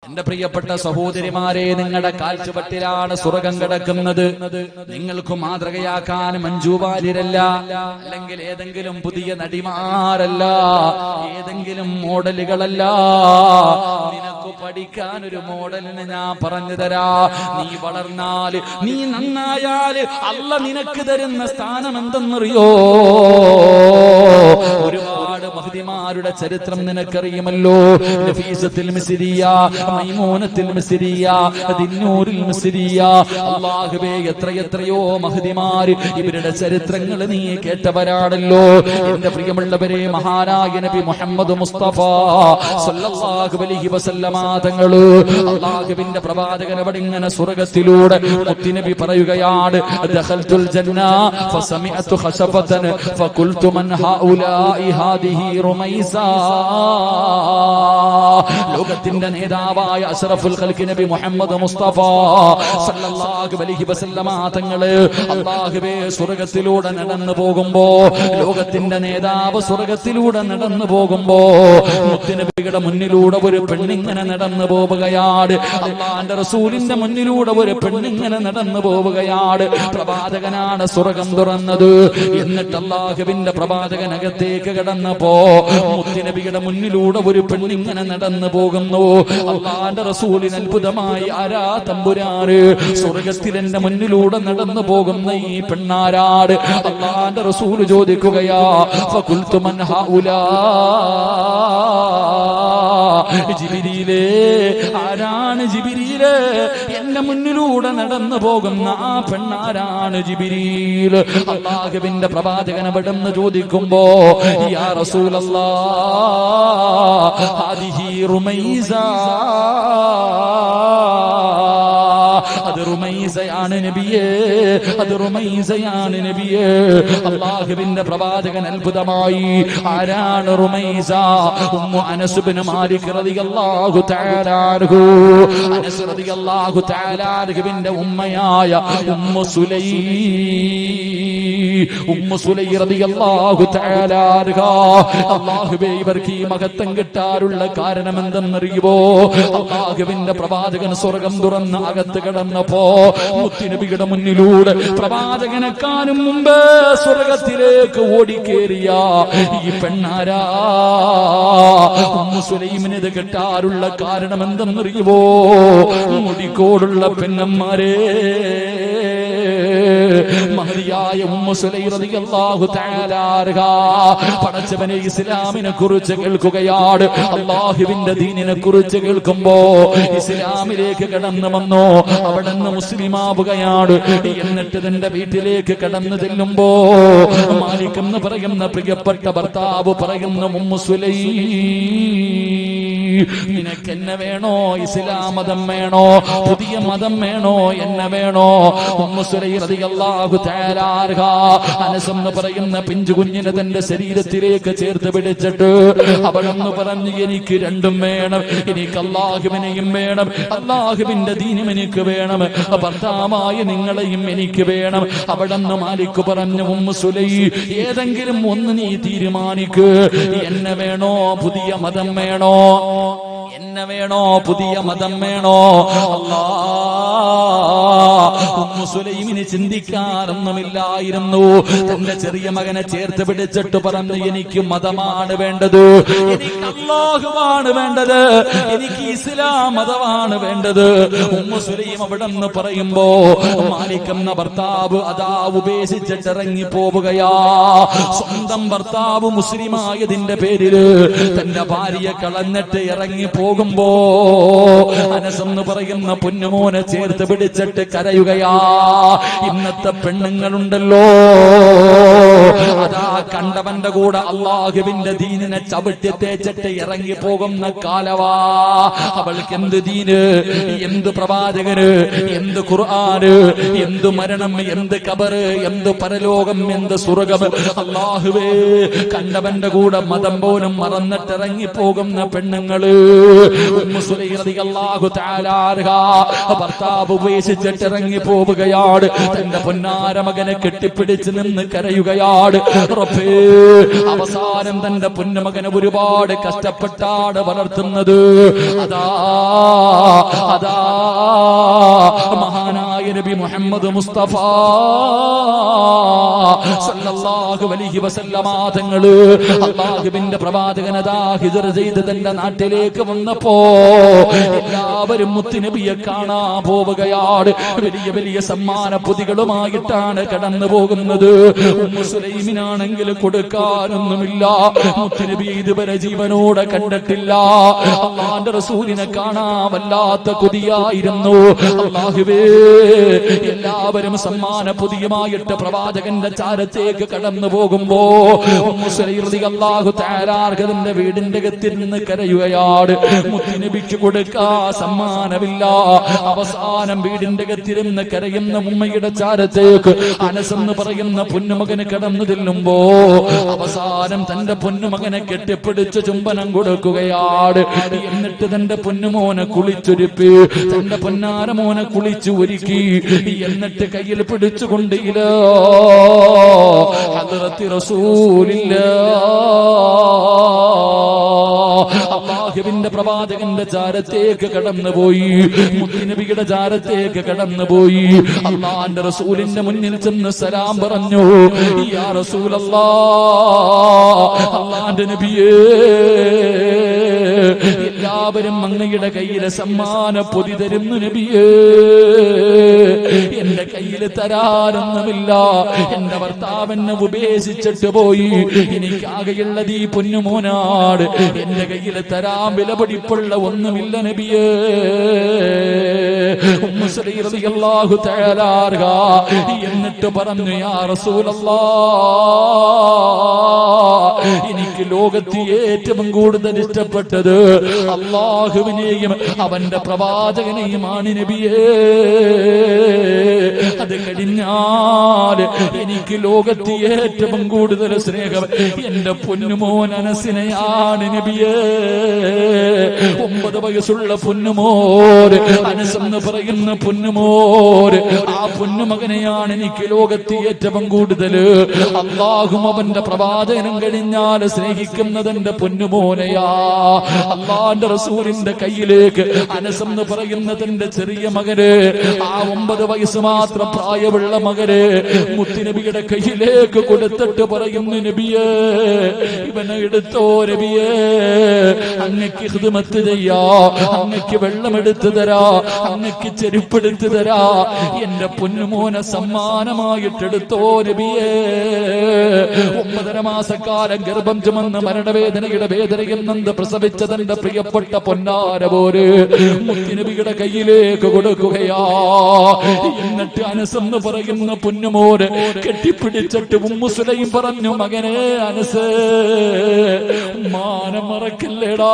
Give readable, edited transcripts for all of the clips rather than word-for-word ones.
എന്റെ പ്രിയപ്പെട്ട സഹോദരിമാരെ, നിങ്ങളുടെ കാൽച്ചുവട്ടിലാണ് സ്വർഗം കിടക്കുന്നത്. നിങ്ങൾക്ക് മാതൃകയാക്കാൻ മഞ്ജു വാര്യരല്ല, അല്ലെങ്കിൽ ഏതെങ്കിലും പുതിയ നടിമാരല്ല, ഏതെങ്കിലും മോഡലുകളല്ല. നിനക്ക് പഠിക്കാൻ ഒരു മോഡലിന് ഞാൻ പറഞ്ഞു തരാ. നീ വളർന്നാല്, നീ നന്നായാല് അല്ലാഹ് നിനക്ക് തരുന്ന സ്ഥാനം എന്തെന്നറിയോ? ഒരുപാട് മഹദിമാരുടെ ചരിത്രം നിനക്കറിയുമല്ലോ. നഫീസത്തുൽ മിസ്രിയ, മൈമൂനത്തുൽ മിസ്രിയ, ദിന്നൂറുൽ മിസ്രിയ. അല്ലാഹുവേ, എത്രയോ മഹദിമാർ, ഇവരുടെ ചരിത്രങ്ങൾ നീ കേട്ടവരാണല്ലോ. എന്റെ പ്രിയമുള്ളവരെ, മഹാനായ നബി മുഹമ്മദ് മുസ്തഫ സല്ലല്ലാഹു അലൈഹി വസല്ലമ തങ്ങള്, അല്ലാഹുവിന്റെ പ്രവാചകൻ അവിടെ ഇങ്ങനെ സ്വർഗ്ഗത്തിലൂടെ മുത്തുനബി പറയുകയാണ്, ദഖൽതുൽ ജന്ന ഫസമിഅതു ഖശഫതൻ ഫഖുൽതു മൻ ഹൗലാഇ ഹാദിഹി റുമൈസ. ലോകത്തിന്റെ നേതാവായ അഷ്റഫുൽ ഖൽഖ് നബി മുഹമ്മദ് മുസ്തഫ സല്ലല്ലാഹു അലൈഹി വസല്ലമ തങ്ങള് അല്ലാഹുവേ സ്വർഗ്ഗത്തിലൂടെ നടന്നു പോകുമ്പോ, ലോകത്തിന്റെ നേതാവ് സ്വർഗ്ഗത്തിലൂടെ നടന്നു പോകുമ്പോ, മുത്തുനബിയുടെ മുന്നിലൂടെ ഒരു പെണ്ണിങ്ങനെ നടന്നു പോവുകയാണ്. അല്ലാഹുവിന്റെ റസൂലിന്റെ മുന്നിലൂടെ ഒരു പെണ്ണിങ്ങനെ നടന്നു പോവുകയാണ്. പ്രവാചകനാണ് സ്വർഗ്ഗം തുറന്നത്. എന്നിട്ട് അല്ലാഹുവിന്റെ പ്രവാചകൻ അകത്തേക്ക് കടന്നപ്പോ മുത്തുനബിയുടെ മുന്നിലൂടെ ഒരു പെണ്ണിങ്ങനെ നടന്നു പോകുന്നു. അല്ലാഹുവിന്റെ റസൂലിന് അത്ഭുതമായി, ആരാ തമ്പുരാന്, സ്വർഗ്ഗത്തിൽ എന്റെ മുന്നിലൂടെ നടന്നു പോകുന്ന ഈ പെണ്ണാരാട്? അല്ലാഹുവിന്റെ റസൂൽ ചോദിക്കുകയാ, ഫഖുൽതു മൻ ഹൗലാ. ജിബ്രീലേ, ആരാണ് ജിബ്രീലേ? എന്റെ മുന്നിലൂടെ നടന്നു പോകുന്ന ആ പെണ്ണാരാണ് ജിബ്രീൽ? അല്ലാഹുവിന്റെ പ്രവാചകൻ അവിടെന്ന് ചോദിക്കുമ്പോ, യാ റസൂലല്ലാഹ് ഹാദിഹി റുമൈസ. അത് റുമൈസയാണ് നബിയേ, അത് റുമൈസയാണ് നബിയേ. അല്ലാഹുവിന്റെ പ്രവാചകൻ അത്ഭുതമായി, ആരാണ് റുമൈസ? ഉമ്മു അനസ് ഇബ്നു മാലിക് റളിയല്ലാഹു തആല അൻഹു. അനസ് റളിയല്ലാഹു തആല അൻഹുവിന്റെ ഉമ്മയായ ഉമ്മു സുലൈ റളിയല്ലാഹു തആല അൻഹ. അല്ലാഹുവേ, ഇവർക്ക് ഈ മഹത്വം കിട്ടാനുള്ള കാരണം എന്തെന്നറിയുമോ? അല്ലാഹുവിന്റെ പ്രവാചകൻ സ്വർഗ്ഗം തുറന്ന് അകത്ത് കടന്നപ്പോ മുത്തുനബിയുടെ മുന്നിലൂടെ പ്രവാചകനെക്കാളും മുമ്പ് സ്വർഗ്ഗത്തിലേക്ക് ഓടിക്കേറിയ ഈ പെണ്ണാരാ? ഉമ്മു സുലൈമിന് ഇത് കിട്ടാനുള്ള കാരണം എന്തെന്നറിയുമോ? മുടിക്കോടുള്ള പെണ്ണന്മാരെ, മഹദിയായ ഉമ്മു സുലൈം റളിയല്ലാഹു തആല അൻഹ പടച്ചവനെ ഇസ്ലാമിനെ കുറിച്ച് കേൾക്കുകയാണ്. അല്ലാഹുവിന്റെ ദീനിനെ കുറിച്ച് കേൾക്കുമ്പോ ഇസ്ലാമിലേക്ക് കടന്നു വന്നോ, അവിടെ നിന്ന് മുസ്ലിമാവുകയാണ്. എന്നിട്ട് തന്റെ വീട്ടിലേക്ക് കടന്നു ചെല്ലുമ്പോ മാലിക് എന്ന് പറയുന്ന പ്രിയപ്പെട്ട ഭർത്താവ് പറയുന്ന, ഉമ്മു സുലൈം, നിനക്ക് എന്നെ വേണോ? ഇസ്ലാം മതം വേണോ? പുതിയ മതം വേണോ? എന്നെ വേണോ? ഉമ്മു സുലൈം റളിയല്ലാഹു തആല അൻഹ അനസ് എന്ന് പറയുന്ന പിഞ്ചു കുഞ്ഞിനെ തന്റെ ശരീരത്തിലേക്ക് ചേർത്ത് പിടിച്ചിട്ട് അവളെന്ന് പറഞ്ഞു, എനിക്ക് രണ്ടും വേണം. എനിക്ക് അല്ലാഹുവിനെയും വേണം, അല്ലാഹുവിന്റെ ദീനും എനിക്ക് വേണം, ഭർത്താവായ നിങ്ങളെയും എനിക്ക് വേണം. അവിടെന്ന് മാലിക് പറഞ്ഞു, ഉമ്മു സുലൈം, ഏതെങ്കിലും ഒന്ന് നീ തീരുമാനിക്ക്. എന്നെ വേണോ? പുതിയ മതം വേണോ? എന്നെ വേണോ? പുതിയ മതം വേണോ? ഉമ്മു സുലൈമിന് ചിന്തിക്കാനൊന്നുമില്ലായിരുന്നു. തന്റെ ചെറിയ മകനെ ചേർത്ത് പിടിച്ചിട്ട് പറഞ്ഞു, എനിക്ക് മതമാണ് വേണ്ടത്, എനിക്ക് അല്ലാഹുവാണ് വേണ്ടത്, എനിക്ക് ഇസ്ലാം മതമാണ് വേണ്ടത്. ഉമ്മു സുലൈം അവിടെ നിന്ന് പറയുമ്പോ മാലിക് എന്ന ഭർത്താവ് അതാ ഉപേക്ഷിച്ചിട്ട് ഇറങ്ങി പോവുകയാ. സ്വന്തം ഭർത്താവ് മുസ്ലിമായതിന്റെ പേരില് തന്റെ ഭാര്യയെ കളഞ്ഞിട്ട് ഇറങ്ങി പോകുമ്പോ അനസ് എന്ന് പറയുന്ന പൊന്നുമോനെ ചേർത്ത് പിടിച്ചിട്ട് കരയുകയാ. ഇന്നത്തെ പെണ്ണുങ്ങളുണ്ടല്ലോ, അതാ കണ്ടവന്റെ കൂടെ അല്ലാഹുവിന്റെ ദീനിനെ ചവിട്ടി തേച്ചിട്ട് ഇറങ്ങി പോകുന്ന കാലവാ. അവൾക്ക് എന്ത് ദീന്, എന്ത് പ്രവാചകന്, എന്ത് ഖുർആന്, എന്ത് മരണം, എന്ത് ഖബറ്, എന്ത് പരലോകം, എന്ത് സ്വർഗ്ഗം. അല്ലാഹുവേ, കണ്ടവന്റെ കൂടെ മതം പോലും മറന്നിട്ട് ഇറങ്ങി പോകുന്ന പെണ്ണുങ്ങള്. ഉമ്മു സുലൈം റളിയല്ലാഹു തആല അൻഹ ഭർത്താവ് ഉപേക്ഷിച്ചിട്ട് ഇറങ്ങി പോവുകയാണ്. തന്റെ പൊന്നാര മകനെ കെട്ടിപ്പിടിച്ച് നിന്ന് കരയുകയാണ്. റബ്ബേ, അവസാനം തന്റെ പൊന്നുമകനെ ഒരുപാട് കഷ്ടപ്പെട്ടാണ് വളർത്തുന്നത്. അതാ മഹാനായ നബി മുഹമ്മദ് മുസ്തഫ സല്ലല്ലാഹു അലൈഹി വസല്ലമ തങ്ങള് അല്ലാഹുവിന്റെ പ്രവാചകനതാ ഹിജ്റ ചെയ്ത് തന്റെ നാട്ടിലേക്ക് വന്നപ്പോ എല്ലാവരും മുത്തുനബിയെ കാണാൻ പോവുകയാണ്. വലിയ വലിയ സമ്മാന പൊതികളുമായിട്ടാണ് കടന്നു പോകുന്നത്. ഉമ്മു സുലൈമിനാണെങ്കിൽ കൊടുക്കാനൊന്നുമില്ല. മുത്തുനബി ഇതുവരെ ജീവനോടെ കണ്ടിട്ടില്ല. അല്ലാഹുവിന്റെ റസൂലിനെ കാണാൻ വല്ലാത്ത കൊതിയായിരുന്നു. അല്ലാഹുവേ, എല്ലാവരും സമ്മാന പൊതിയുമായിട്ട് പ്രവാചകന്റെ ചാരത്തേക്ക് കടന്നു പോകുമ്പോ ഉമ്മു സുലൈം റളിയല്ലാഹു തആല അൻഹയുടെ വീടിന്റെ അകത്തിൽ നിന്ന് കരയുകയാണ്. മുത്തുനബിക്ക് കൊടുക്കാൻ സമ്മാനമില്ല. അവസാനം വീടിന്റെ അകത്തിൽ നിന്ന് കരയുന്ന ഉമ്മയുടെ ചാരത്തേക്ക് അനസ് എന്ന് പറയുന്ന പൊന്നുമകന് കടന്നു ചെല്ലുമ്പോ അവസാനം തന്റെ പൊന്നുമകനെ കെട്ടിപ്പിടിച്ച് ചുംബനം കൊടുക്കുകയാണ്. എന്നിട്ട് തന്റെ പൊന്നുമോനെ കുളിച്ചൊരുപ്പി, തന്റെ പൊന്നാരമോനെ കുളിച്ചു ഒരുക്കി, എന്നിട്ട് കയ്യിൽ പിടിച്ചുകൊണ്ട് ഇലാ ഹദ്റത്തി റസൂലില്ലാഹ്, അല്ലാഹുവിന്റെ പ്രവാചകന്റെ ചാരത്തേക്ക് കടന്നുപോയി. മുത്തുനബിയുടെ ചാരത്തേക്ക് കടന്നുപോയി. അല്ലാഹുവിന്റെ റസൂലിന്റെ മുന്നിൽ ചെന്ന് സലാം പറഞ്ഞു. യാ റസൂലല്ലാഹ്, അല്ലാഹുവിന്റെ നബിയേ, എല്ലാവരും അങ്ങയുടെ കയ്യിലെ സമ്മാന പൊതി തരുന്നു നബിയേ. എന്റെ കയ്യിൽ തരാനൊന്നുമില്ല. എന്റെ ഭർത്താവിനെ ഉപേക്ഷിച്ചിട്ട് പോയി. എനിക്കാകെയുള്ളത് ഈ പൊന്നുമോനാട്. എന്റെ കയ്യിൽ തരാൻ വിലപിടിപ്പുള്ള ഒന്നുമില്ല നബിയേ. ഉമ്മു സുലൈം റളിയല്ലാഹു തആല അൻഹ എന്നിട്ട് പറഞ്ഞു, യാ റസൂലല്ലാഹ്, എനിക്ക് ലോകത്ത് ഏറ്റവും കൂടുതൽ ഇഷ്ടപ്പെട്ടത് അല്ലാഹുവിനെയും അവന്റെ പ്രവാചകനെയുമാണ് നബിയേ. അത് കഴിഞ്ഞാൽ എനിക്ക് ലോകത്ത് ഏറ്റവും കൂടുതൽ സ്നേഹം എന്റെ പൊന്നുമോൻ അനസിനെയാണ് നബിയേ. 9 വയസ്സുള്ള പൊന്നുമോൻ അനസ് എന്ന് പറയുന്ന പൊന്നുമോൻ, ആ പൊന്നുമകനെയാണ് എനിക്ക് ലോകത്ത് ഏറ്റവും കൂടുതൽ. അല്ലാഹും അവന്റെ പ്രവാചകനും കഴിഞ്ഞാൽ സ്നേഹിക്കുന്നത് എന്റെ പൊന്നുമോനെയാ. അല്ലാഹുവിന്റെ റസൂലിന്റെ കയ്യിലേക്ക് അനസ് എന്ന് പറയുന്ന തന്റെ ചെറിയ മകന്, ആ 9 വയസ്സ് മാത്രം പ്രായമുള്ള മകന് മുത്തുനബിയുടെ കയ്യിലേക്ക് കൊടുത്തിട്ട് പറയുന്നു, നബിയേ, ഇവനെ എടുത്തോ നബിയേ, അങ്ങക്ക് ഖിദ്മത്ത് ചെയ്യാ, അങ്ങക്ക് വെള്ളം എടുത്തു തരാ, അങ്ങക്ക് ചെരുപ്പെടുത്തു തരാ, എന്റെ പൊന്നുമോനെ സമ്മാനമായിട്ടെടുത്തോ നബിയേ. 9.5 മാസക്കാലം ഗർഭം ചുമന്ന് മരണവേദനയുടെ വേദനയിൽ നിന്ന് പ്രസവിച്ച തന്റെ പ്രിയപ്പെട്ട പൊന്നാര പോര് മുത്തുനബിയുടെ കയ്യിലേക്ക് കൊടുക്കുകയാ. എന്നിട്ട് അനസ് എന്ന് പറയുന്ന പൊന്നുമോര് കെട്ടിപ്പിടിച്ചിട്ട് ഉമ്മു സുലൈം പറഞ്ഞു, മകനെ അനസ്, ഉമ്മാനെ മറക്കല്ലേടാ.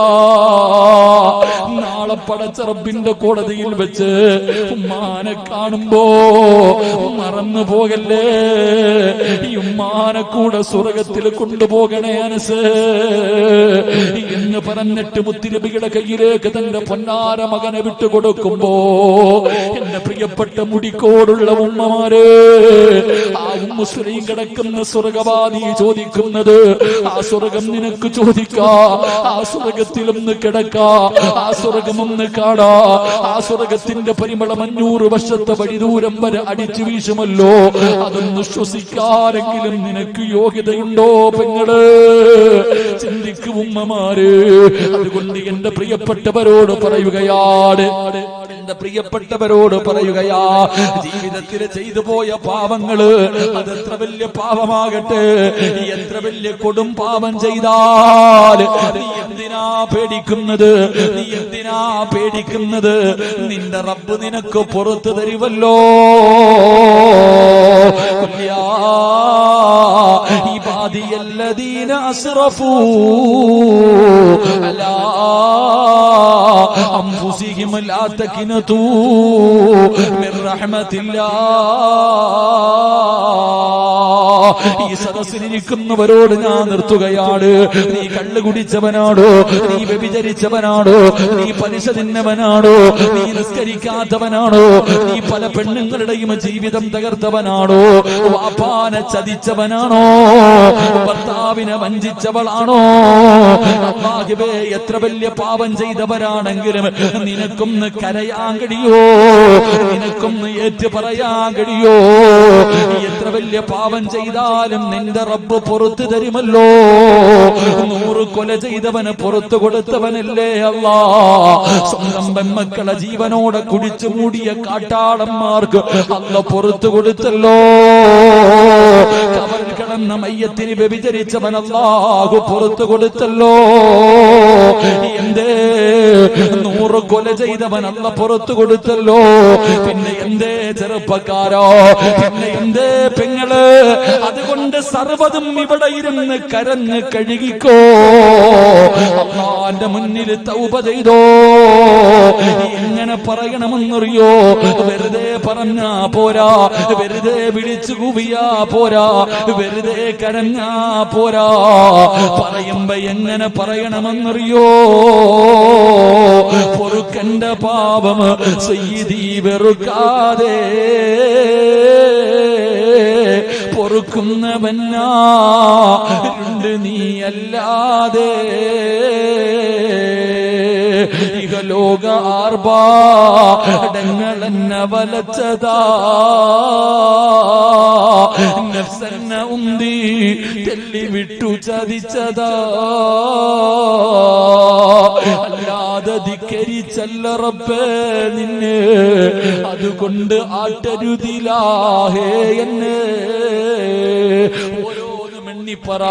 നാളെ പടച്ച റബ്ബിന്റെ കോടതിയിൽ വെച്ച് ഉമ്മാനെ കാണുമ്പോ മറന്നു പോകല്ലേ. ഈ ഉമ്മാനെ കൂടെ സ്വർഗത്തിൽ കൊണ്ടുപോകണേ അനസ് എന്ന് പറഞ്ഞിട്ട് മുത്തുനബിയുടെ കയ്യിലേക്ക് തന്റെ പൊന്നാര മകനെ വിട്ടുകൊടുക്കുമ്പോ എന്റെ പ്രിയപ്പെട്ട മുടിക്കോടുള്ള ഉമ്മമാര്, ആ ഉമ്മു സുലൈം കിടക്കുന്ന സ്വർഗവാദി ചോദിക്കുന്നത്, ആ സ്വർഗം നിനക്ക് ചോദിക്കാ, ആ സ്വർഗത്തിലൊന്ന് കിടക്കാ, ആ സ്വർഗമൊന്ന് കാണാ, ആ സ്വർഗത്തിന്റെ പരിമളം 500 വർഷത്തെ വഴിദൂരം വരെ അടിച്ചു വീശുമല്ലോ. അതൊന്ന് ശ്വസിക്കാരെങ്കിലും നിനക്ക് യോഗ്യതയുണ്ടോ പെങ്ങള്? ചിന്തിക്കും ഉമ്മമാര്. അതുകൊണ്ട് എന്റെ പ്രിയപ്പെട്ടവരോട് പറയുകയാണ്, എന്റെ പ്രിയപ്പെട്ടവരോട് പറയുകയാ, ജീവിതത്തിൽ ചെയ്തു പോയ പാവങ്ങള് അതെത്ര വലിയ പാവമാകട്ടെ, എത്ര വലിയ കൊടും പാവം ചെയ്താൽ നീ എന്തിനാ പേടിക്കുന്നത്? നീ എന്തിനാ പേടിക്കുന്നത്? നിന്റെ റബ്ബ് നിനക്ക് പുറത്തു തരുവല്ലോ. ഇബാദിയല്ലദീന അസ്റഫൂ അലാ അൻഫുസിഹിം ലാ തഖ്നതൂ മിർ റഹ്മത്തില്ലാഹ്. ഈ സദസ്സിലിരിക്കുന്നവരോട് ഞാൻ നിർത്തുകയാണ്. നീ കള്ളു കുടിച്ചവനാണോ? നീ വ്യഭിചരിച്ചവനാണോ? നീ പലിശ തിന്നവനാണോ? നീ നിസ്കരിക്കാത്തവനാണോ? നീ പല പെണ്ണുങ്ങളുടെയും ജീവിതം തകർത്തവനാണോ? വാപ്പാനെ ചതിച്ചവനാണോ? ഭർത്താവിനെ വഞ്ചിച്ചവളാണോ? അല്ലാഹുവേ, എത്ര വലിയ പാപം ചെയ്തവരാണെങ്കിലും നിനക്കൊന്ന് കരയാൻ കഴിയോ? നിനക്കൊന്ന് ഏറ്റു പറയാൻ കഴിയോ? എത്ര വലിയ പാപം ചെയ്താലും നിന്റെ റബ്ബ് പുറത്തു തരുമല്ലോ. 100 കൊല ചെയ്തവന് പുറത്തു കൊടുത്തവനല്ലേ അല്ലാ. സ്വന്തം പെൺമക്കളെ ജീവനോടെ കുടിച്ചു മൂടിയ കാട്ടാളന്മാർക്ക് അല്ല പുറത്തു കൊടുത്തല്ലോ. കബറിൽ കിടന്ന മയ്യത്തിന് വ്യഭിചരിച്ചവൻ അല്ലാഹു പുറത്തു കൊടുത്തല്ലോ. എന്തേ 100 കൊല ചെയ്തവൻ അല്ല പുറത്തു കൊടുത്തല്ലോ. പിന്നെ എന്തേ ചെറുപ്പക്കാരോ? പിന്നെ എന്തേ പെങ്ങള്? അതുകൊണ്ട് സർവ്വതും ഇവിടെ ഇരുന്ന് കരഞ്ഞ് കഴുകിക്കോ. അല്ലാഹുവിന്റെ മുന്നിൽ തൗബ ചെയ്തോ. എങ്ങനെ പറയണമെന്നറിയോ? വെറുതെ പറഞ്ഞാ പോരാ, വെറുതെ വിളിച്ചു കൂവിയാ പോരാ, വെറുതെ കരഞ്ഞാ പോരാ. പറയുമ്പോ എങ്ങനെ പറയണമെന്നറിയോ? പൊറുക്കന്റെ പാപം സയ്യിദി വെറുക്കാതെ പൊറുക്കുന്നവനാരുണ്ട് നീയല്ലാതെ. ഇഹലോക ആർഭാടങ്ങളെന്നെ വലച്ചതാ, നഫ്സെന്നെ ഉന്തി തെല്ലി വിട്ടു ചതിച്ചതാ. അല്ലാതെ ധിക്കരിച്ചല്ല റബ്ബേ നിന്നെ, അതുകൊണ്ട് ആട്ടരുതിലാഹേ എന്നെ. ഓരോന്നും എണ്ണിപ്പറ.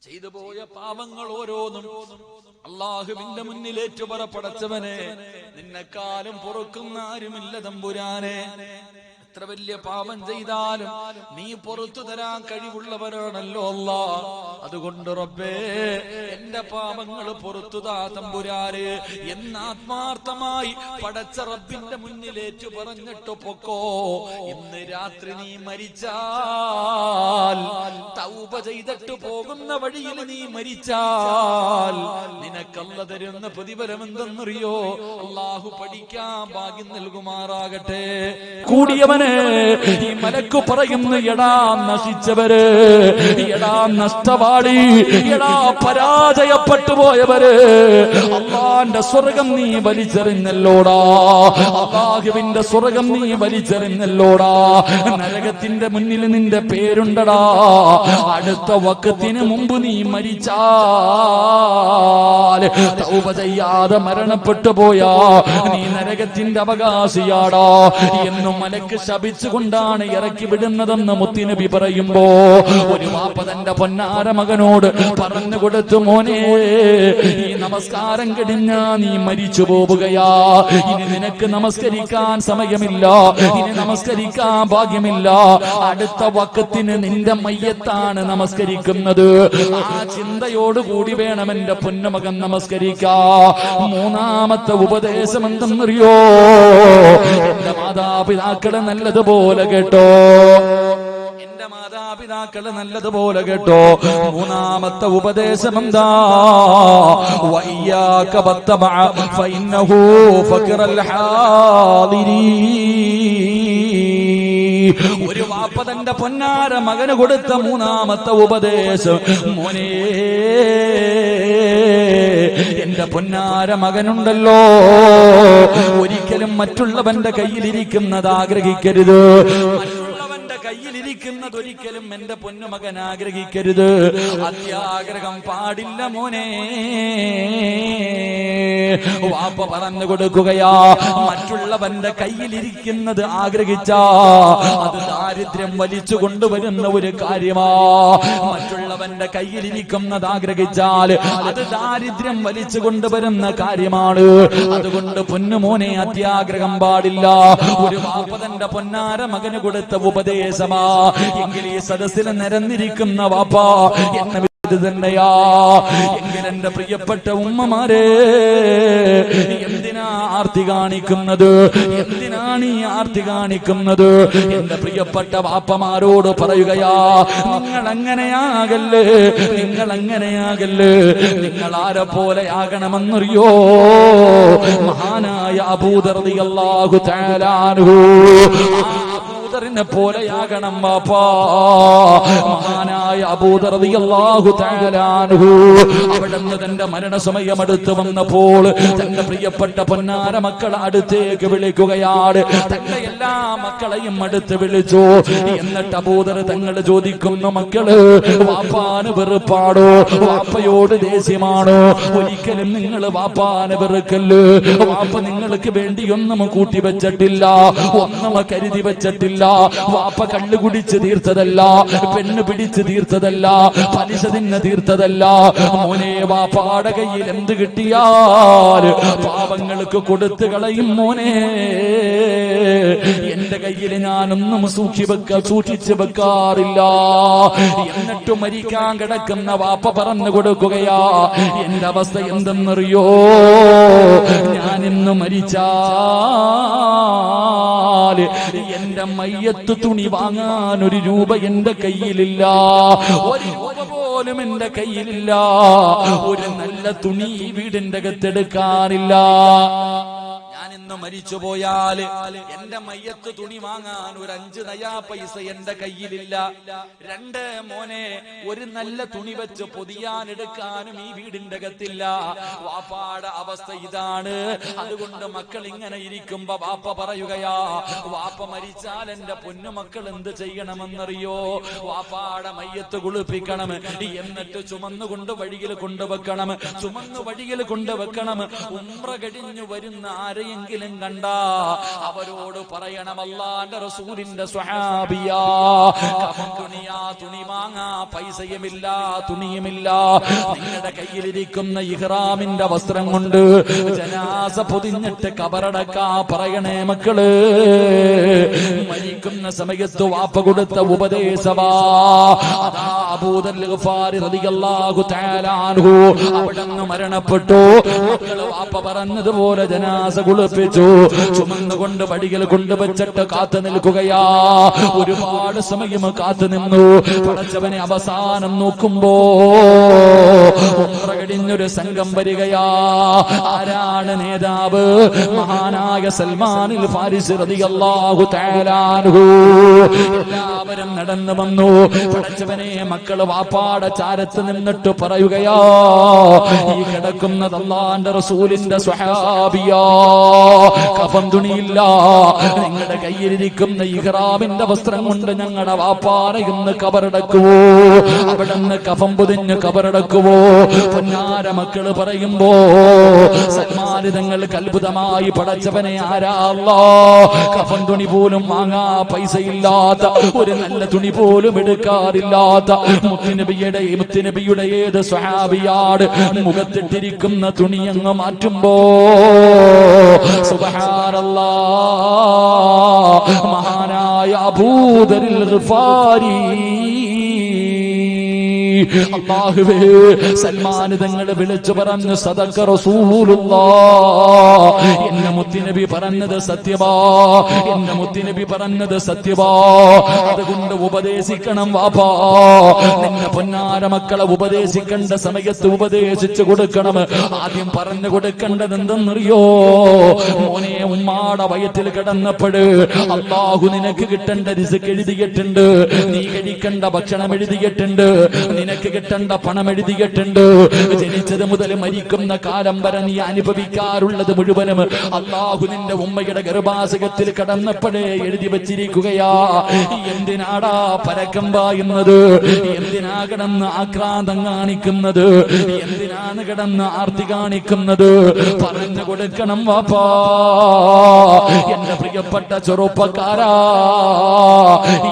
ചെയ്തു പോയ പാപങ്ങൾ ഓരോന്നും അല്ലാഹുവിന്റെ മുന്നിൽ ഏറ്റുപറ. പടച്ചവനെ, നിന്നെക്കാലം പൊറുക്കുന്ന ആരുമില്ല തമ്പുരാനെ. എത്ര വലിയ പാപം ചെയ്താലും നീ പുറത്തു തരാൻ കഴിവുള്ളവരാണല്ലോ അല്ലാ. അതുകൊണ്ട് റബ്ബേ, എന്റെ പാപങ്ങൾ പുറത്തു താ തമ്പുരാനെ എന്ന് ആത്മാർത്ഥമായി പടച്ച റബ്ബിന്റെ മുന്നിലേറ്റു പറഞ്ഞിട്ട് പൊക്കോ. ഇന്ന് രാത്രി നീ മരിച്ചാൽ, തൗബ ചെയ്തിട്ട് പോകുന്ന വഴിയിൽ നീ മരിച്ചാൽ നിനക്കല്ല തരുന്ന പ്രതിഫലം എന്തെന്നറിയോ? അല്ലാഹു പഠിക്കാൻ ഭാഗ്യം നൽകുമാറാകട്ടെ. കൂടിയവൻ ഈ മലക്കു പറയുന്നു, എടാ നശിച്ചവര്, എടാ നഷ്ടപാടി, എടാ പരാജയപ്പെട്ടു പോയവര്, അല്ലാഹുവിന്റെ സ്വർഗം നീ വലിച്ചെറിഞ്ഞല്ലോടാ. അല്ലാഹുവിന്റെ സ്വർഗം നീ വലിച്ചെറിഞ്ഞല്ലോടാ. നരകത്തിന്റെ മുന്നിൽ നിന്റെ പേരുണ്ടടാ. അടുത്ത വഖത്തിന് മുമ്പ് നീ മരിച്ചാൽ, തൗബ ചെയ്യാതെ മരണപ്പെട്ടു പോയാ നീ നരകത്തിന്റെ അവകാശിയാടാ എന്നും മലക്ക് ശപിച്ചുകൊണ്ടാണ് ഇറക്കി വിടുന്നതെന്ന് മുത്തുനബി പറയുമ്പോ, ഒരു വാപ്പ തന്റെ പൊന്നാര മകനോട് പറഞ്ഞു കൊടുത്തു, മോനെ, ഈ നമസ്കാരം കഴിഞ്ഞാ നീ മരിച്ചു പോവുകയാ. ഇനി നിനക്ക് നമസ്കരിക്കാൻ സമയമില്ല, ഇനി നമസ്കരിക്കാൻ ഭാഗ്യമില്ല. അടുത്ത വഖത്തിന് നിന്റെ മയ്യത്താണ് നമസ്കരിക്കുന്നത്. ആ ചിന്തയോടുകൂടി വേണം എന്റെ പൊന്നുമകൻ നമസ്കരിക്കാ. മൂന്നാമത്തെ ഉപദേശം എന്തെന്നറിയോ? എന്റെ മാതാപിതാക്കളെ നല്ലതുപോലെ കേട്ടോ, എന്റെ മാതാപിതാക്കളെ നല്ലതുപോലെ കേട്ടോ. മൂന്നാമത്തെ ഉപദേശം എന്താ? വയ്യാക വത്തബഅ ഫഇന്നഹു ഫഖറൽ ഹാദിരീൻ. ഒരു വാപ്പ തന്റെ പൊന്നാര മകന് കൊടുത്ത മൂന്നാമത്തെ ഉപദേശം, മോനെ, എന്റെ പൊന്നാര മകനുണ്ടല്ലോ, ഒരിക്കലും മറ്റുള്ളവന്റെ കയ്യിലിരിക്കുന്നത് ആഗ്രഹിക്കരുത്. മറ്റുള്ളവന്റെ കയ്യിലിരിക്കുന്നത് ഒരിക്കലും എന്റെ പൊന്നുമകൻ ആഗ്രഹിക്കരുത്. അത്യാഗ്രഹം പാടില്ല മോനെ. വാപ്പ പറഞ്ഞു കൊടുക്കുകയാ, മറ്റുള്ളവന്റെ കയ്യിലിരിക്കുന്നത് ആഗ്രഹിച്ചാ അത് ദാരിദ്ര്യം വലിച്ചു കൊണ്ടുവരുന്ന ഒരു കാര്യമാ. മറ്റുള്ളവന്റെ കയ്യിലിരിക്കുന്നത് ആഗ്രഹിച്ചാൽ അത് ദാരിദ്ര്യം വലിച്ചു കൊണ്ടുവരുന്ന കാര്യമാണ്. അതുകൊണ്ട് പൊന്നുമോനെ, അത്യാഗ്രഹം പാടില്ല. ഒരു വാപ്പ തന്റെ പൊന്നാര മകന് കൊടുത്ത ഉപദേശമാ. എങ്കിൽ ഈ സദസ്സിൽ നിരന്നിരിക്കുന്ന വാപ്പ എന്നെ തന്നെയാ. എങ്കിൽ എന്റെ പ്രിയപ്പെട്ട ഉമ്മമാരെ, എന്തിനാ ആർത്തി കാണിക്കുന്നത്? എന്തിനാണ് ഈ ആർത്തി കാണിക്കുന്നത്? എന്റെ പ്രിയപ്പെട്ട വാപ്പമാരോട് പറയുകയാ, നിങ്ങൾ അങ്ങനെയാകല്ലേ, നിങ്ങൾ അങ്ങനെയാകല്ലേ. നിങ്ങൾ ആരെ പോലെ ആകണമെന്നറിയോ? മഹാനായ അബൂദർ റളിയല്ലാഹു തആല അൻഹു, അബൂദറിനെ പോലെയാകണം വാപ്പാ. മഹാനായ അബൂദർ റളിയല്ലാഹു തആല അൻഹു അവിടുന്ന് തന്റെ മരണസമയം അടുത്ത് വന്നപ്പോൾ തന്റെ പ്രിയപ്പെട്ട പൊന്നാര മക്കളെ അടുത്തേക്ക് വിളിക്കുകയാണ്. തന്റെ എല്ലാ മക്കളെയും അടുത്ത് വിളിച്ചു. എന്നിട്ട് അബൂദർ തങ്ങൾ ചോദിക്കുന്നു, മക്കള് വാപ്പാന് വെറുപ്പാടോ, വാപ്പയോട് ദേഷ്യമാണോ? ഒരിക്കലും നിങ്ങൾ വാപ്പാനെ വെറുക്കല്ല്. വാപ്പ നിങ്ങൾക്ക് വേണ്ടി ഒന്നും കൂട്ടി വെച്ചിട്ടില്ല, ഒന്നും കരുതി വെച്ചിട്ടില്ല. വാപ്പ കള്ളു കുടിച്ച് തീർത്തതല്ല, പെണ്ണ് പിടിച്ച് തീർത്തതല്ല, പലിശ തിന്ന് തീർത്തതല്ല. മോനെ, വാപ്പാടെ കയ്യിൽ എന്ത് കിട്ടിയാൽ പാവങ്ങൾക്ക് കൊടുത്തു കളയും മോനെ. എന്റെ കയ്യിൽ ഞാനൊന്നും സൂക്ഷിച്ചു വെക്കാറില്ല. എന്നിട്ട് മരിക്കാൻ കിടക്കുന്ന വാപ്പ പറഞ്ഞു കൊടുക്കുകയാ, എന്റെ അവസ്ഥ എന്തെന്നറിയോ? ഞാൻ ഇന്ന് മരിച്ചാൽ എന്റെ മയ്യത്ത് തുണി വാങ്ങാൻ ഒരു രൂപ എന്റെ കയ്യിലില്ല, ഒരു രൂപ പോലും എന്റെ കയ്യിലില്ല. ഒരു നല്ല തുണി വീടിന്റെ അകത്തെടുക്കാനില്ല. ഞാൻ ഇന്ന് മരിച്ചു പോയാൽ എന്റെ മയ്യത്ത് തുണി വാങ്ങാൻ ഒരു 5 നയാ പൈസ എന്റെ കയ്യിലില്ല. 2 മോനെ, ഒരു നല്ല തുണി വെച്ച് പൊതിയാൻ എടുക്കാനും ഈ വീടിന്റെ അകത്തില്ല. വാപ്പാടെ അവസ്ഥ ഇതാണ്. അതുകൊണ്ട് മക്കൾ ഇങ്ങനെ ഇരിക്കുമ്പോ വാപ്പ പറയുകയാ, വാപ്പ മരിച്ചാൽ എന്റെ പൊന്നുമക്കൾ എന്ത് ചെയ്യണമെന്നറിയോ? വാപ്പാടെ മയ്യത്ത് കുളിപ്പിക്കണം, എന്നിട്ട് ചുമന്നുകൊണ്ട് വഴിയിൽ കൊണ്ടുവെക്കണം, ചുമന്ന് വഴിയിൽ കൊണ്ടുവെക്കണം. ഉംറ കഴിഞ്ഞു വരുന്ന ആരെയെങ്കിലും കണ്ടാ അവരോട് പറയണം, അല്ലാഹുവിന്റെ റസൂലിന്റെ സ്വഹാബിയാ, തുണി വാങ്ങാ പൈസയുമില്ല, തുണിയുമില്ല. നിങ്ങളുടെ കയ്യിലിരിക്കുന്ന ഇഹ്റാമിന്റെ വസ്ത്രം കൊണ്ട് ജനാസ പൊതിഞ്ഞിട്ട് കബറടക്കാ പറയണേ മക്കള്. മരിക്കുന്ന സമയത്ത് വാപ്പ കൊടുത്ത ഉപദേശവാ. അതാ അബൂദർ ഗഫാരി റളിയല്ലാഹു തആല അൻഹു അവിടുന്ന് മരണപ്പെട്ടു. മക്കള് വാപ്പ പറഞ്ഞതുപോലെ ജനാസ കുളിപ്പിച്ചു, ചുമന്നുകൊണ്ട് വടികൾ കൊണ്ടുവച്ചിട്ട് കാത്തു നിൽക്കുകയാ. ഒരുപാട് സമയം കാത്തു നിന്നു. പടച്ചവനെ അവസാനം നോക്കുമ്പോ ഉംറ കഴിഞ്ഞൊരു സംഘം വരികയാ. ആരാണ് നേതാവ്? മഹാനായ സൽമാനിൽ ഫാരിസി റളിയല്ലാഹു തആല അൻഹു. എല്ലാവരും നടന്നു വന്നു. പടച്ചവനെ, മക്കള് വാപ്പാടെ ചാരത്ത് നിന്നിട്ട് പറയുകയാ, ഈ കിടക്കുന്നത് അല്ലാഹുവിന്റെ റസൂലിന്റെ സ്വഹാബിയാ. കഫൻ തുണിയില്ല, നിങ്ങളുടെ കയ്യിലിരിക്കുന്ന ഇഹ്റാമിന്റെ വസ്ത്രം കൊണ്ട് ഞങ്ങളുടെ വാപ്പാനെ ഇന്ന് കബറടക്കുവോ? അവിടുന്ന് കഫൻ പൊതിഞ്ഞ് കബറടക്കുവോ? പൊന്നാര മക്കള് പറയുമ്പോ സൽമാനിതങ്ങൾക്ക് അത്ഭുതമായി, പടച്ചവനെ ആരാ അല്ലാഹ് കഫൻ തുണി പോലും വാങ്ങാ പൈസയില്ലാത്ത, ഒരു നല്ല തുണി പോലും എടുക്കാറില്ലാത്ത മുത്തുനബിയുടെ ഏത് സ്വഹാബിയാട് മുഖത്തിട്ടിരിക്കുന്ന തുണി അങ്ങ് മാറ്റുമ്പോ സുബ്ഹാനല്ലാഹ്, മഹാനായ അബൂദറിൽ ഗഫാരി അല്ലാഹുവേ, സൽമാൻ തങ്ങളെ വിളിച്ചു പറഞ്ഞു, സദഖ റസൂലുള്ളാഹ്. എന്റെ മുത്തുനബി പറഞ്ഞത് സത്യവാ, എന്റെ മുത്തുനബി പറഞ്ഞത് സത്യവാ. അതുകൊണ്ട് ഉപദേശിക്കണം വാപ്പാ. നിന്റെ പൊന്നാര മക്കളെ ഉപദേശിക്കേണ്ട സമയത്ത് ഉപദേശിച്ചു കൊടുക്കണം. ആദ്യം പറഞ്ഞു കൊടുക്കേണ്ടത് എന്തെന്നറിയോ? മോനെ, ഉമ്മാടെ വയറ്റിൽ കിടന്നപ്പോഴ് അല്ലാഹു നിനക്ക് കിട്ടേണ്ട റിസ്ക് എഴുതിയിട്ടുണ്ട്, നീ കഴിക്കേണ്ട ഭക്ഷണം എഴുതിയിട്ടുണ്ട്, നിനക്ക് കിട്ടേണ്ട പണം എഴുതിയിട്ടുണ്ട്. ജനിച്ചത് മുതൽ മരിക്കുന്ന കാലം വരെ നീ അനുഭവിക്കാറുള്ളത് മുഴുവനും അല്ലാഹു നിന്റെ ഉമ്മയുടെ ഗർഭാശയത്തിൽ കടന്നപ്പോഴേ എഴുതി വച്ചിരിക്കുകയാ. എന്തിനാടാ പരക്കം പായുന്നത്? എന്തിനാ കിടന്ന് ആക്രാന്തം കാണിക്കുന്നത്? എന്തിനാണ് കിടന്ന് ആർത്തി കാണിക്കുന്നത്? പറഞ്ഞു കൊടുക്കണം വാപ്പാ. എന്റെ പ്രിയപ്പെട്ട ചെറുപ്പക്കാരാ,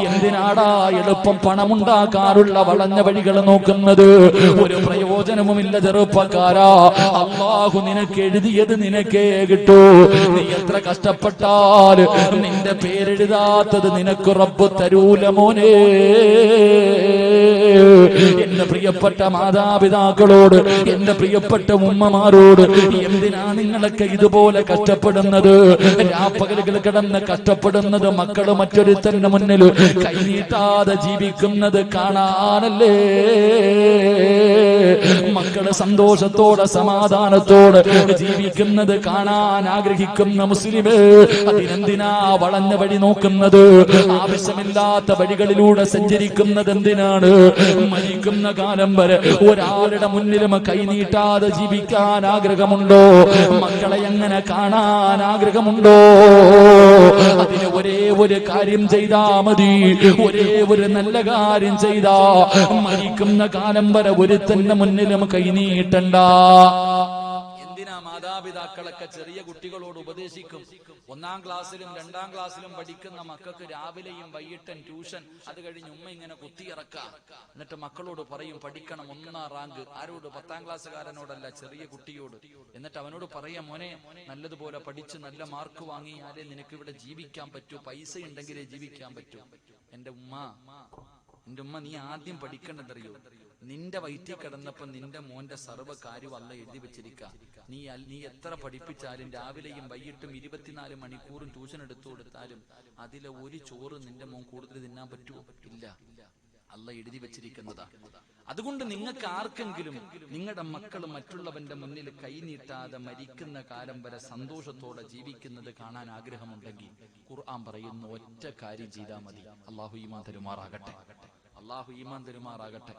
എന്തിനാടാ എളുപ്പം പണമുണ്ടാക്കാറുള്ള വളഞ്ഞ വഴികൾ നോക്കുന്നത്? ഒരു പ്രയോജനവുമില്ല ചെറുപ്പക്കാരാ. അല്ലാഹു നിനക്ക് എഴുതിയത് നിനക്കേ കിട്ടൂ. നീ എത്ര കഷ്ടപ്പെട്ടാൽ നിന്റെ പേരെഴുതാത്തത് നിനക്ക് റബ്ബ് തരൂല മോനെ. എന്റെ പ്രിയപ്പെട്ട മാതാപിതാക്കളോട്, എന്റെ പ്രിയപ്പെട്ട ഉമ്മമാരോട്, എന്തിനാ നിങ്ങളൊക്കെ ഇതുപോലെ കഷ്ടപ്പെടുന്നത്? രാപ്പകലുകൾ കിടന്ന് കഷ്ടപ്പെടുന്നത് മക്കള് മറ്റൊരുത്തന്റെ മുന്നിൽ കൈനീട്ടാതെ ജീവിക്കുന്നത് കാണാനല്ലേ? മക്കള് സന്തോഷത്തോടെ സമാധാനത്തോടെ ജീവിക്കുന്നത് കാണാൻ ആഗ്രഹിക്കുന്ന മുസ്ലിമേ, അതിനെന്തിനാ വളഞ്ഞ വഴി നോക്കുന്നത്? ആവശ്യമില്ലാത്ത വഴികളിലൂടെ സഞ്ചരിക്കുന്നത് എന്തിനാണ്? മരിക്കുന്ന കാലം വരെ ഒരാളുടെ മുന്നിലും കൈനീട്ടാതെ ജീവിക്കാൻ ആഗ്രഹമുണ്ടോ? മക്കളെ എങ്ങനെ കാണാൻ ആഗ്രഹമുണ്ടോ? അതിന് ഒരേ ഒരു കാര്യം ചെയ്താ മതി, ഒരേ ഒരു നല്ല കാര്യം ചെയ്താ മരിക്കുന്ന കാലം വരെ ഒരുത്തന്റെ മുന്നിലും കൈനീട്ടണ്ട. എന്തിനാ മാതാപിതാക്കളൊക്കെ ചെറിയ കുട്ടികളോട് ഉപദേശിക്കും? 1-ാം ക്ലാസ്സിലും 2-ാം ക്ലാസ്സിലും പഠിക്കുന്ന മക്കൾക്ക് രാവിലെയും വൈകിട്ടും ട്യൂഷൻ, അത് കഴിഞ്ഞ് ഉമ്മ ഇങ്ങനെ കുത്തിയിറക്കാം. എന്നിട്ട് മക്കളോട് പറയും പഠിക്കണം, 1-ാം റാങ്ക്. ആരോട്? 10-ാം ക്ലാസ്സുകാരനോടല്ല, ചെറിയ കുട്ടിയോട്. എന്നിട്ട് അവനോട് പറയാം, മോനെ നല്ലതുപോലെ പഠിച്ച് നല്ല മാർക്ക് വാങ്ങിയാലേ നിനക്ക് ഇവിടെ ജീവിക്കാൻ പറ്റൂ, പൈസ ഉണ്ടെങ്കിലേ ജീവിക്കാൻ പറ്റൂ. എന്റെ ഉമ്മ നീ ആദ്യം പഠിക്കേണ്ടതറിയോ? നിന്റെ വയറ്റിൽ കിടന്നപ്പോ നിന്റെ മോന്റെ സർവ്വ കാര്യം അല്ല എഴുതി വെച്ചിരിക്ക. നീ എത്ര പഠിപ്പിച്ചാലും രാവിലെയും വൈകിട്ടും 24 മണിക്കൂറും ട്യൂഷൻ എടുത്തു കൊടുത്താലും അതിലെ ഒരു ചോറ് നിന്റെ മോൻ കൂടുതൽ തിന്നാൻ പറ്റുമോ? ഇല്ല, അല്ല എഴുതി വെച്ചിരിക്കുന്നതാ. അതുകൊണ്ട് നിങ്ങൾക്ക് ആർക്കെങ്കിലും നിങ്ങളുടെ മക്കൾ മറ്റുള്ളവന്റെ മുന്നിൽ കൈനീട്ടാതെ മരിക്കുന്ന കാലം വരെ സന്തോഷത്തോടെ ജീവിക്കുന്നത് കാണാൻ ആഗ്രഹമുണ്ടെങ്കിൽ ഖുർആൻ പറയുന്ന ഒറ്റ കാര്യം ചെയ്താൽ മതി. അള്ളാഹു ഈമാൻ തരുമാറാകട്ടെ.